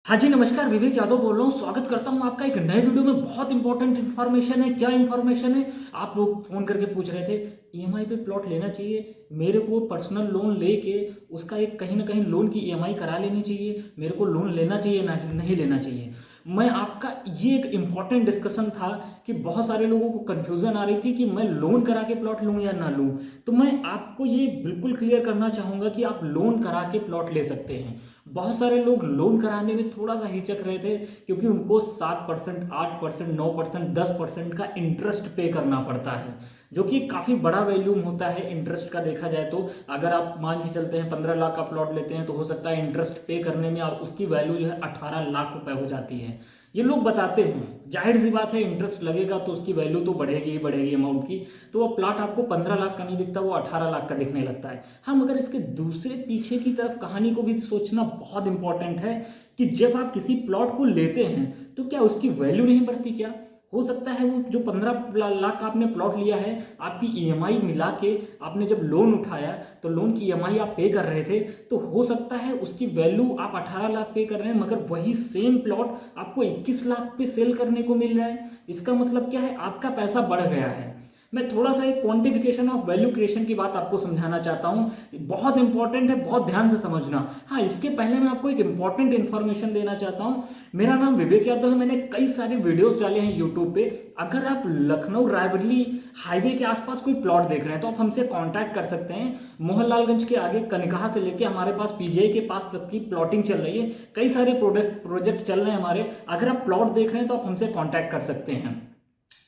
हाँ जी, नमस्कार। विवेक यादव बोल रहा हूँ। स्वागत करता हूँ आपका एक नए वीडियो में। बहुत इंपॉर्टेंट इन्फॉर्मेशन है। क्या इन्फॉर्मेशन है? आप लोग फ़ोन करके पूछ रहे थे ईएमआई पे प्लॉट लेना चाहिए, मेरे को पर्सनल लोन लेके उसका एक कहीं ना कहीं लोन की ईएमआई करा लेनी चाहिए, मेरे को लोन लेना चाहिए ना नहीं लेना चाहिए। मैं आपका ये एक इम्पॉर्टेंट डिस्कशन था कि बहुत सारे लोगों को कन्फ्यूज़न आ रही थी कि मैं लोन करा के प्लॉट लूँ या ना लूँ। तो मैं आपको ये बिल्कुल क्लियर करना चाहूँगा कि आप लोन करा के प्लॉट ले सकते हैं। बहुत सारे लोग लोन कराने में थोड़ा सा हिचक रहे थे क्योंकि उनको 7%, 8%, 9%, 10% का इंटरेस्ट पे करना पड़ता है, जो कि काफ़ी बड़ा वैल्यूम होता है इंटरेस्ट का। देखा जाए तो अगर आप मान के चलते हैं 15 लाख का प्लॉट लेते हैं तो हो सकता है इंटरेस्ट पे करने में और उसकी वैल्यू जो है 18 लाख रुपए हो जाती है। ये लोग बताते हैं, जाहिर सी बात है, इंटरेस्ट लगेगा तो उसकी वैल्यू तो बढ़ेगी ही बढ़ेगी अमाउंट की। तो वो प्लॉट आपको 15 लाख का नहीं दिखता, वो 18 लाख का दिखने लगता है। हाँ, मगर इसके दूसरे पीछे की तरफ कहानी को भी सोचना बहुत इंपॉर्टेंट है कि जब आप किसी प्लॉट को लेते हैं तो क्या उसकी वैल्यू नहीं बढ़ती? क्या हो सकता है वो जो 15 लाख का आपने प्लॉट लिया है, आपकी ईएमआई मिला के आपने जब लोन उठाया तो लोन की ईएमआई आप पे कर रहे थे, तो हो सकता है उसकी वैल्यू आप 18 लाख पे कर रहे हैं, मगर वही सेम प्लॉट आपको 21 लाख पे सेल करने को मिल रहा है। इसका मतलब क्या है? आपका पैसा बढ़ गया है। मैं थोड़ा सा एक क्वांटिफिकेशन ऑफ वैल्यू क्रिएशन की बात आपको समझाना चाहता हूं, बहुत इंपॉर्टेंट है, बहुत ध्यान से समझना। हाँ, इसके पहले मैं आपको एक इंपॉर्टेंट इन्फॉर्मेशन देना चाहता हूं। मेरा नाम विवेक यादव है, मैंने कई सारे वीडियोस डाले हैं यूट्यूब पे। अगर आप लखनऊ रायबरेली हाईवे के आसपास कोई प्लॉट देख रहे हैं तो आप हमसे कांटेक्ट कर सकते हैं। मोहनलालगंज के आगे कनिकहा से लेके हमारे पास पीजीआई के पास तक की प्लॉटिंग चल रही है। कई सारे प्रोजेक्ट चल रहे हैं हमारे। अगर आप प्लॉट देख रहे हैं तो आप हमसे कांटेक्ट कर सकते हैं।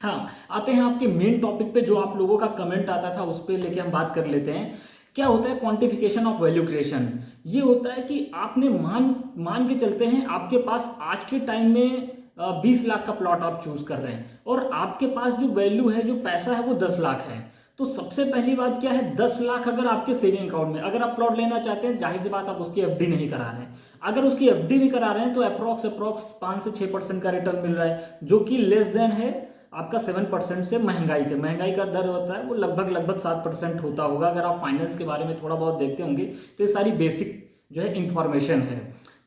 हाँ, आते हैं आपके मेन टॉपिक पे, जो आप लोगों का कमेंट आता था उस पे लेके हम बात कर लेते हैं। क्या होता है क्वांटिफिकेशन ऑफ वैल्यू क्रिएशन? ये होता है कि आपने मान मान के चलते हैं आपके पास आज के टाइम में 20 लाख का प्लॉट आप चूज कर रहे हैं और आपके पास जो वैल्यू है, जो पैसा है, वो 10 लाख है। तो सबसे पहली बात क्या है, 10 लाख अगर आपके सेविंग अकाउंट में अगर आप प्लॉट लेना चाहते हैं, जाहिर सी बात आप उसकी एफडी नहीं करा रहे हैं। अगर उसकी एफडी भी करा रहे हैं तो अप्रोक्स 5 से 6% का रिटर्न मिल रहा है, जो कि लेस देन है आपका 7% से महंगाई का दर होता है वो लगभग 7% होता होगा। अगर आप फाइनेंस के बारे में थोड़ा बहुत देखते होंगे तो ये सारी बेसिक जो है इंफॉर्मेशन है।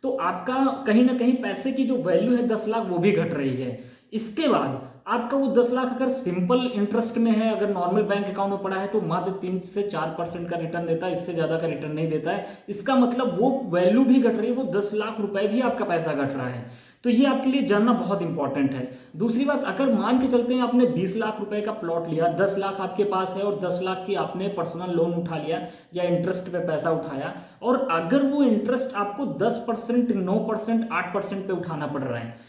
तो आपका कहीं ना कहीं पैसे की जो वैल्यू है 10 लाख वो भी घट रही है। इसके बाद आपका वो 10 लाख अगर सिंपल इंटरेस्ट में है, अगर नॉर्मल बैंक अकाउंट में पड़ा है, तो मात्र 3 से 4% का रिटर्न देता है, इससे ज्यादा का रिटर्न नहीं देता है। इसका मतलब वो वैल्यू भी घट रही है, वो 10 लाख रुपए भी आपका पैसा घट रहा है। तो ये आपके लिए जानना बहुत इंपॉर्टेंट है। दूसरी बात, अगर मान के चलते हैं आपने 20 लाख रुपए का प्लॉट लिया, 10 लाख आपके पास है और 10 लाख की आपने पर्सनल लोन उठा लिया या इंटरेस्ट पे पैसा उठाया, और अगर वो इंटरेस्ट आपको 10%, 9%, 8% पे उठाना पड़ रहा है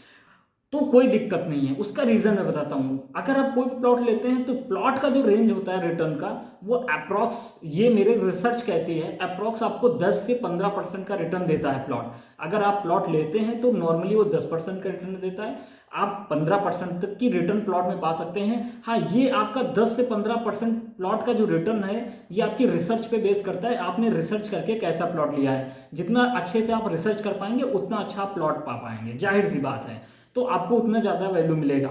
तो कोई दिक्कत नहीं है। उसका रीजन मैं बताता हूं। अगर आप कोई प्लॉट लेते हैं तो प्लॉट का जो रेंज होता है रिटर्न का, वो अप्रोक्स, ये मेरे रिसर्च कहती है, अप्रोक्स आपको 10 से 15% का रिटर्न देता है प्लॉट। अगर आप प्लॉट लेते हैं तो नॉर्मली वो 10% का रिटर्न देता है, आप 15% तक की रिटर्न प्लॉट में पा सकते हैं। हाँ, ये आपका 10 से 15% प्लॉट का जो रिटर्न है, ये आपकी रिसर्च पे बेस करता है, आपने रिसर्च करके कैसा प्लॉट लिया है। जितना अच्छे से आप रिसर्च कर पाएंगे उतना अच्छा प्लॉट पा पाएंगे, जाहिर सी बात है। तो आपको उतना ज़्यादा वैल्यू मिलेगा,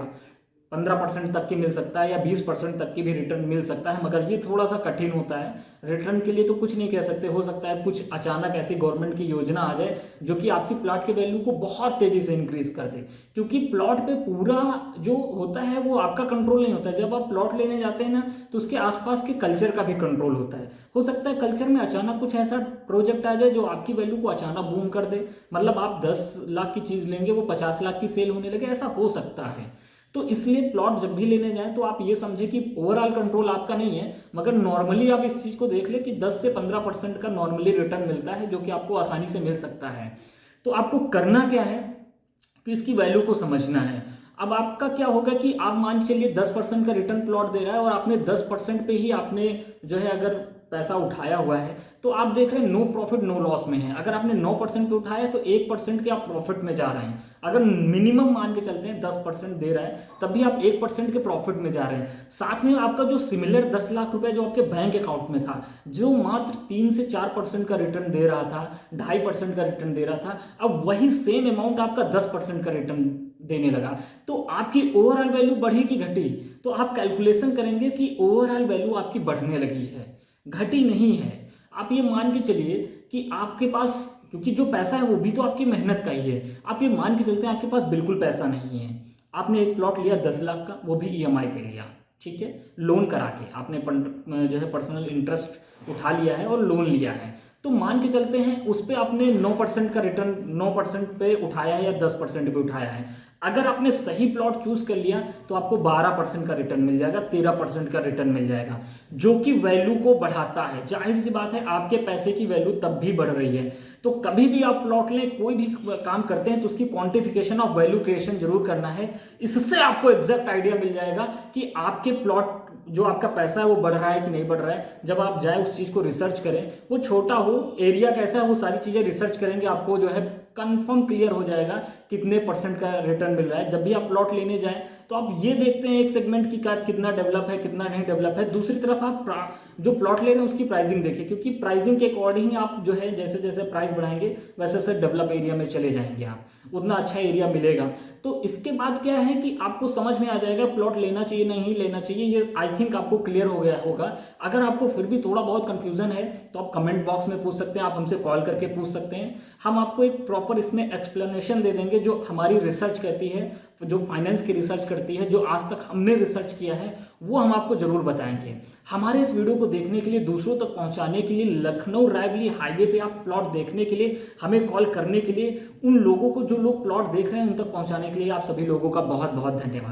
15% तक की मिल सकता है या 20% तक की भी रिटर्न मिल सकता है, मगर ये थोड़ा सा कठिन होता है। रिटर्न के लिए तो कुछ नहीं कह सकते, हो सकता है कुछ अचानक ऐसी गवर्नमेंट की योजना आ जाए जो कि आपकी प्लॉट के वैल्यू को बहुत तेजी से इंक्रीज कर दे। क्योंकि प्लॉट पे पूरा जो होता है वो आपका कंट्रोल नहीं होता है। जब आप प्लॉट लेने जाते हैं ना, तो उसके आसपास के कल्चर का भी कंट्रोल होता है। हो सकता है कल्चर में अचानक कुछ ऐसा प्रोजेक्ट आ जाए जो आपकी वैल्यू को अचानक बूम कर दे, मतलब आप 10 लाख की चीज लेंगे वो 50 लाख की सेल होने लगे, ऐसा हो सकता है। तो इसलिए प्लॉट जब भी लेने जाएं तो आप ये समझे कि ओवरऑल कंट्रोल आपका नहीं है, मगर नॉर्मली आप इस चीज को देख ले कि 10 से 15% का नॉर्मली रिटर्न मिलता है, जो कि आपको आसानी से मिल सकता है। तो आपको करना क्या है कि इसकी वैल्यू को समझना है। अब आपका क्या होगा कि आप मान के चलिए 10% का रिटर्न प्लॉट दे रहा है और आपने 10% पे ही आपने जो है अगर पैसा उठाया हुआ है, तो आप देख रहे हैं नो प्रॉफिट नो लॉस में है। अगर आपने 9% पे उठाया तो 1% के आप प्रॉफिट में जा रहे हैं। अगर मिनिमम मान के चलते हैं 10% दे रहा है, तब भी आप 1% के प्रॉफिट में जा रहे हैं। साथ में आपका जो सिमिलर 10 लाख रुपए जो आपके बैंक अकाउंट में था, जो मात्र 3 से 4% का रिटर्न दे रहा था, 2.5% का रिटर्न दे रहा था, अब वही सेम अमाउंट आपका 10% का रिटर्न देने लगा। तो आपकी ओवरऑल वैल्यू बढ़ी कि घटी? तो आप कैलकुलेशन करेंगे कि ओवरऑल वैल्यू आपकी बढ़ने लगी है, घटी नहीं है। आप ये मान के चलिए कि आपके पास क्योंकि जो पैसा है वो भी तो आपकी मेहनत का ही है। आप ये मान के चलते हैं आपके पास बिल्कुल पैसा नहीं है, आपने एक प्लॉट लिया 10 लाख का, वो भी ईएमआई पे लिया, ठीक है, लोन करा के आपने जो है पर्सनल इंटरेस्ट उठा लिया है और लोन लिया है, तो मान के चलते हैं उस पर आपने 9% का रिटर्न 9% पे उठाया है या 10% पे उठाया है। अगर आपने सही प्लॉट चूज कर लिया तो आपको 12% का रिटर्न मिल जाएगा, 13% का रिटर्न मिल जाएगा, जो कि वैल्यू को बढ़ाता है। जाहिर सी बात है आपके पैसे की वैल्यू तब भी बढ़ रही है। तो कभी भी आप प्लॉट लें, कोई भी काम करते हैं तो उसकी क्वांटिफिकेशन ऑफ वैल्यू क्रिएशन जरूर करना है। इससे आपको एग्जैक्ट आइडिया मिल जाएगा कि आपके प्लॉट जो आपका पैसा है वो बढ़ रहा है कि नहीं बढ़ रहा है। जब आप जाए उस चीज को रिसर्च करें, वो छोटा हो, एरिया कैसा है, वो सारी चीजें रिसर्च करेंगे, आपको जो है कंफर्म क्लियर हो जाएगा कितने परसेंट का रिटर्न मिल रहा है। जब भी आप प्लॉट लेने जाएं तो आप ये देखते हैं एक सेगमेंट की का कितना डेवलप है कितना नहीं डेवलप है। दूसरी तरफ आप जो प्लॉट ले रहे हैं उसकी प्राइसिंग देखिए, क्योंकि प्राइसिंग के अकॉर्डिंग आप जो है जैसे जैसे प्राइस बढ़ाएंगे वैसे वैसे डेवलप एरिया में चले जाएंगे, आप उतना अच्छा एरिया मिलेगा। तो इसके बाद क्या है कि आपको समझ में आ जाएगा प्लॉट लेना चाहिए नहीं लेना चाहिए, ये आई थिंक आपको क्लियर हो गया होगा। अगर आपको फिर भी थोड़ा बहुत कंफ्यूजन है तो आप कमेंट बॉक्स में पूछ सकते हैं, आप हमसे कॉल करके पूछ सकते हैं, हम आपको एक प्रॉपर इसमें एक्सप्लेनेशन दे देंगे जो हमारी रिसर्च कहती है, जो फाइनेंस की रिसर्च करती है, जो आज तक हमने रिसर्च किया है वो हम आपको जरूर बताएंगे। हमारे इस वीडियो को देखने के लिए, दूसरों तक पहुंचाने के लिए, लखनऊ रायबरेली हाईवे पे आप प्लॉट देखने के लिए, हमें कॉल करने के लिए, उन लोगों को जो लोग प्लॉट देख रहे हैं उन तक पहुंचाने के लिए आप सभी लोगों का बहुत बहुत धन्यवाद।